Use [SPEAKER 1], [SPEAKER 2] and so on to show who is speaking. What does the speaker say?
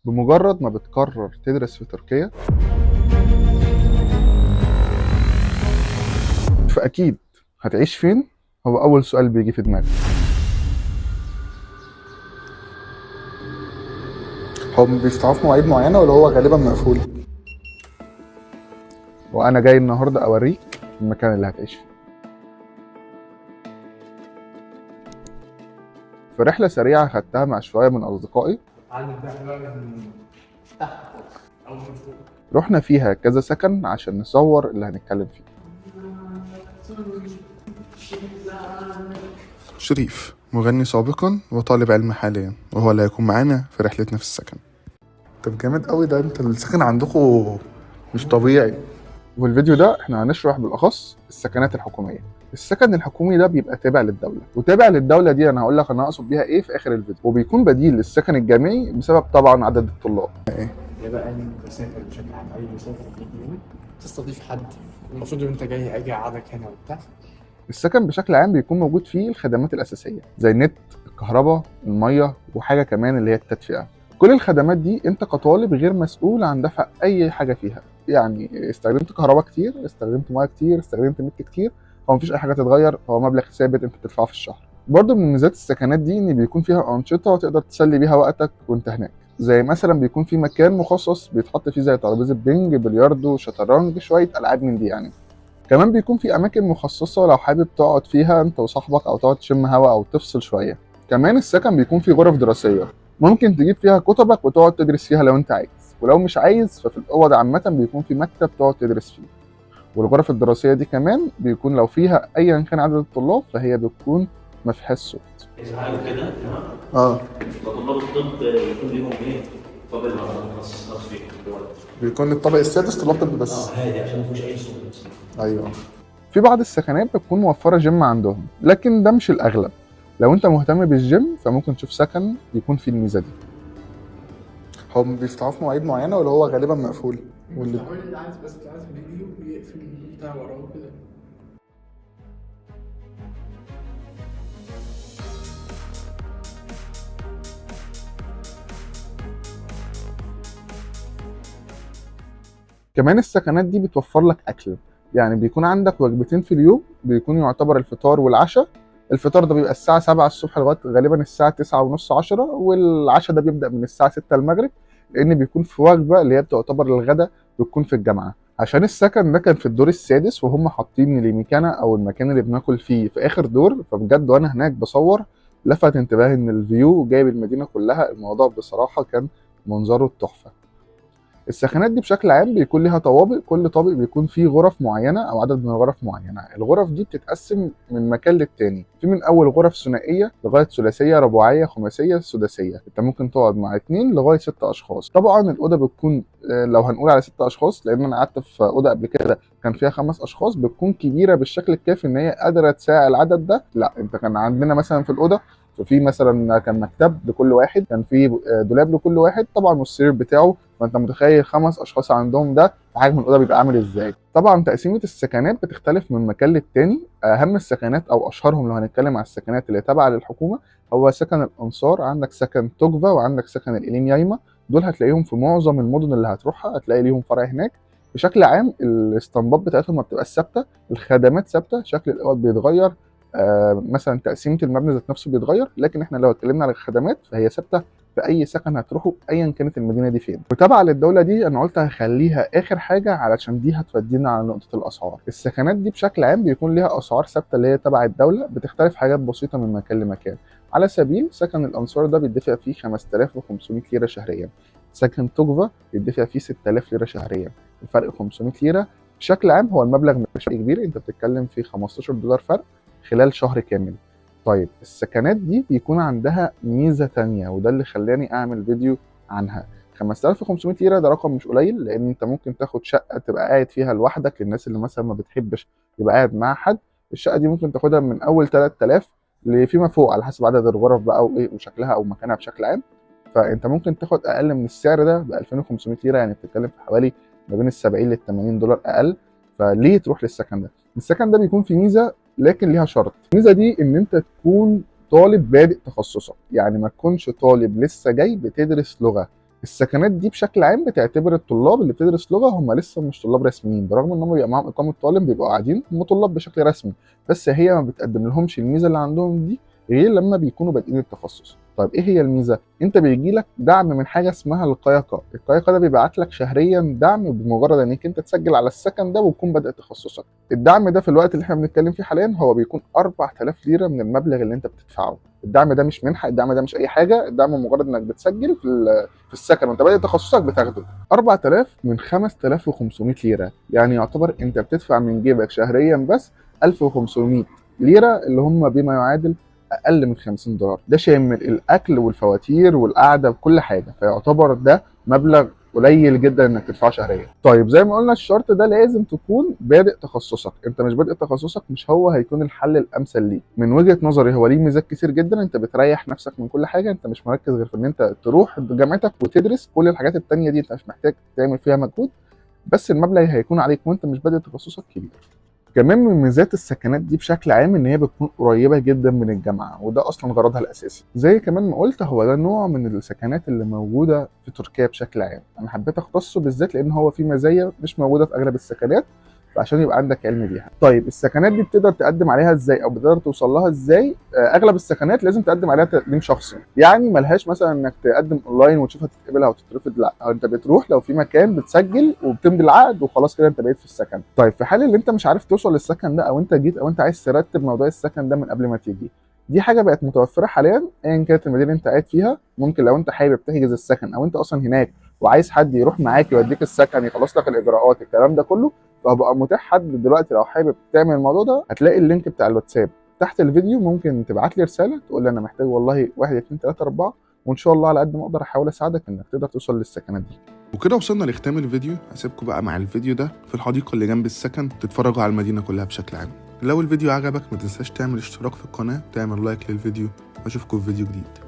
[SPEAKER 1] بمجرد ما بتقرر تدرس في تركيا فأكيد هتعيش فين؟ هو أول سؤال بيجي في دماغك. هم بيفتحوه في مواعيد معينة ولا هو غالبا مقفول؟ وأنا جاي النهاردة أوريك المكان اللي هتعيش فيه. في رحلة سريعة خدتها مع شوية من أصدقائي رحنا فيها كذا سكن عشان نصور اللي هنتكلم فيه. شريف مغني سابقا وطالب علم حاليا، وهو اللي هيكون معانا في رحلتنا في السكن. طب جامد قوي ده، انت السكن عندكم مش طبيعي. وفي الفيديو ده احنا هنشرح بالاخص السكنات الحكوميه. السكن الحكومي ده بيبقى تابع للدوله، وتابع للدوله دي انا هقول لك انا اقصد بيها ايه في اخر الفيديو، وبيكون بديل للسكن الجامعي بسبب طبعا عدد الطلاب.
[SPEAKER 2] يا بقى انت مسافر بشكل عام، اي مسافر بيجي هنا تستضيف حد، المفروض ان انت جاي اجي اقعدك هنا وبتاع.
[SPEAKER 1] السكن بشكل عام بيكون موجود فيه الخدمات الاساسيه زي النت، الكهرباء، الميه، وحاجه كمان اللي هي التدفئه. كل الخدمات دي انت كطالب غير مسؤول عن دفع اي حاجه فيها، يعني استخدمت كهرباء كتير، استخدمت ميه كتير، استخدمت نت كتير، هو مفيش اي حاجه تتغير، هو مبلغ ثابت انت بتدفعه في الشهر. برضه من ميزات السكنات دي ان بيكون فيها انشطه تقدر تسلي بيها وقتك وانت هناك، زي مثلا بيكون في مكان مخصص بيتحط فيه زي ترابيزه بينج، بلياردو، شطرنج، شويه العاب من دي يعني. كمان بيكون في اماكن مخصصه لو حابب تقعد فيها انت وصاحبك او تقعد تشم هوا او تفصل شويه. كمان السكن بيكون فيه غرف دراسيه ممكن تجيب فيها كتبك وتقعد تدرس فيها لو انت عايز، ولو مش عايز ففي الاوض عامه بيكون في مكتب تقعد تدرس فيه. والغرف الدراسيه دي كمان بيكون لو فيها ايا كان عدد الطلاب فهي بتكون ما فيهاش صوت.
[SPEAKER 3] حاجه كده تمام.
[SPEAKER 1] اه
[SPEAKER 3] فطلاب الطب يكون ليهم ايه؟ طب المتخصص خاص بيهم دلوقتي.
[SPEAKER 1] بيكون الطابق السادس طلاب طب بس.
[SPEAKER 3] هادي عشان ما فيهوش اي صوت.
[SPEAKER 1] ايوه. في بعض السكنات بتكون موفره جيم عندهم، لكن ده مش الاغلب. لو انت مهتم بالجيم فممكن تشوف سكن يكون فيه الميزه دي. هم بيفتحوه في مواعيد معينه ولا هو غالبا مقفول؟
[SPEAKER 2] بيفتحوا لي اللي عايز، بس اللي عايز فيديو ويقفل بتاع وراه كده.
[SPEAKER 1] كمان السكنات دي بتوفر لك اكل، يعني بيكون عندك وجبتين في اليوم، بيكون يعتبر الفطار والعشاء. الفطار ده بيبقى الساعة 7 الصبح لغاية غالبا الساعة 9 ونص 10، والعشاء ده بيبدأ من الساعة 6 المغرب، لأن بيكون في وجبة اللي هي بتعتبر الغداء بتكون في الجامعة. عشان السكن ده كان في الدور السادس وهم حاطين الميكانة أو المكان اللي بناكل فيه في آخر دور، فبجد وأنا هناك بصور لفت انتباهي إن الفيو جايب المدينة كلها. الموضوع بصراحة كان منظره تحفة. السكنات دي بشكل عام بيكون ليها طوابق، كل طابق بيكون فيه غرف معينه او عدد من الغرف معينه. الغرف دي بتتقسم من مكان للتاني، في من اول غرف ثنائيه لغايه ثلاثيه، رباعيه، خماسيه، سداسيه. انت ممكن تقعد مع 2 لغايه 6 اشخاص. طبعا الاوضه بتكون لو هنقول على 6 اشخاص، لان انا قعدت في اوضه قبل كده كان فيها 5 اشخاص، بتكون كبيره بالشكل الكافي ان هي قادره تساعد العدد ده. لا انت كان عندنا مثلا في الاوضه ففي مثلا كان مكتب لكل واحد، كان في دولاب لكل واحد طبعا، والسرير بتاعه. فانت متخيل 5 اشخاص عندهم ده حجم الاوضه بيبقى عامل ازاي. طبعا تقسيمه السكنات بتختلف من مكان للتاني. اهم السكنات او اشهرهم لو هنتكلم على السكنات اللي تابعه للحكومه هو سكن الانصار، عندك سكن توجفا، وعندك سكن الإليم يايما. دول هتلاقيهم في معظم المدن اللي هتروحها، هتلاقي ليهم فرع هناك. بشكل عام الاستنباط بتاعتهم ما بتبقاش ثابته، الخدمات ثابته، شكل الاوض بيتغير، مثلا تقسيمه المبنى ذات نفسه بيتغير، لكن احنا لو اتكلمنا على الخدمات فهي ثابته في اي سكن هتروحه ايا كانت المدينه دي فين. وتابعه للدوله دي انا قلت هخليها اخر حاجه علشان دي هتودينا على نقطه الاسعار. السكنات دي بشكل عام بيكون ليها اسعار ثابته اللي هي تبع الدوله، بتختلف حاجات بسيطه من مكان لمكان. على سبيل سكن الانصار ده بيدفع فيه 5500 ليره شهريا، سكن توجفا بيدفع فيه 6000 ليره شهريا، الفرق 500 ليره. بشكل عام هو المبلغ مش كبير، انت بتتكلم في 15 دولار فرق خلال شهر كامل. طيب السكنات دي بيكون عندها ميزة تانية، وده اللي خلاني أعمل فيديو عنها. 5500 ليرة ده رقم مش قليل، لأن أنت ممكن تاخد شقة تبقى قاعد فيها لوحدك، الناس اللي مثلا ما بتحبش يبقى قاعد مع حد. الشقة دي ممكن تاخدها من أول 3000 لفيما فوق على حسب عدد الغرف بقى وإيه وشكلها أو مكانها بشكل عام. فأنت ممكن تاخد أقل من السعر ده ب 2500 ليرة، يعني بتتكلم في حوالي ما بين ال 70 لل 80 دولار أقل. فليه تروح للسكن ده؟ السكن ده بيكون فيه ميزة لكن ليها شرط. الميزه دي ان انت تكون طالب بادئ تخصصك، يعني ما تكونش طالب لسه جاي بتدرس لغه. السكنات دي بشكل عام بتعتبر الطلاب اللي بتدرس لغه هم لسه مش طلاب رسميين، برغم ان هم بيبقى معاهم اقامه طالب بيبقوا قاعدين هم طلاب بشكل رسمي، بس هي ما بتقدم لهمش الميزه اللي عندهم دي غير لما بيكونوا بادئين التخصص. طيب ايه هي الميزه؟ انت بيجي لك دعم من حاجه اسمها القيقه، القيقه ده بيبعت لك شهريا دعم بمجرد انك انت تسجل على السكن ده وتكون بدأ تخصصك. الدعم ده في الوقت اللي احنا بنتكلم فيه حاليا هو بيكون 4000 ليره من المبلغ اللي انت بتدفعه. الدعم ده مش منحه، الدعم ده مش اي حاجه، الدعم مجرد انك بتسجل في السكن وانت بادئ تخصصك بتاخده. 4000 من 5500 ليره، يعني يعتبر انت بتدفع من جيبك شهريا بس 1500 ليره، اللي هم بما يعادل اقل من $50. ده شامل الاكل والفواتير والقعده بكل حاجه، فيعتبر ده مبلغ قليل جدا انك تدفعه شهريا. طيب زي ما قلنا الشرط ده لازم تكون بادئ تخصصك. انت مش بادئ تخصصك مش هو هيكون الحل الامثل ليك. من وجهة نظري هو ليه ميزات كتير جدا، انت بتريح نفسك من كل حاجه، انت مش مركز غير في ان انت تروح جامعتك وتدرس. كل الحاجات التانية دي انت مش محتاج تعمل فيها مجهود، بس المبلغ هيكون عليك وانت مش بادئ تخصصك كبير. كمان من ميزات السكنات دي بشكل عام ان هي بتكون قريبه جدا من الجامعه، وده اصلا غرضها الاساسي. زي كمان ما قلت هو ده نوع من السكنات اللي موجوده في تركيا بشكل عام. انا حبيت اختصه بالذات لان هو فيه مزايا مش موجوده في اغلب السكنات، فعشان يبقى عندك علم بيها. طيب السكنات دي بتقدر تقدم عليها ازاي او بتقدر توصل لها ازاي؟ اغلب السكنات لازم تقدم عليها تقديم شخصي، يعني ملهاش مثلا انك تقدم اونلاين وتشوف هتتقبل او تترفض، لا انت بتروح لو في مكان بتسجل وبتمضي العقد وخلاص كده انت بقيت في السكن. طيب في حال اللي انت مش عارف توصل للسكن ده، او انت جيت او انت عايز ترتب موضوع السكن ده من قبل ما تيجي، دي حاجه بقت متوفره حاليا ايا كانت المدينه اللي انت قاعد فيها. ممكن لو انت حابب تحجز السكن او انت اصلا هناك وعايز حد يروح معاك يوديك السكن يخلص لك الاجراءات الكلام ده كله، فبقى متاح حد دلوقتي لو حابب تعمل الموضوع ده. هتلاقي اللينك بتاع الواتساب تحت الفيديو، ممكن تبعت لي رساله تقول لي انا محتاج والله 1 2 3 4، وان شاء الله على قد ما اقدر احاول اساعدك انك تقدر توصل للسكنات دي. وكده وصلنا لختام الفيديو. هسيبكم بقى مع الفيديو ده في الحديقه اللي جنب السكن تتفرجوا على المدينه كلها بشكل عام. لو الفيديو عجبك ما تنساش تعمل اشتراك في القناه، تعمل لايك للفيديو، واشوفكم في فيديو جديد.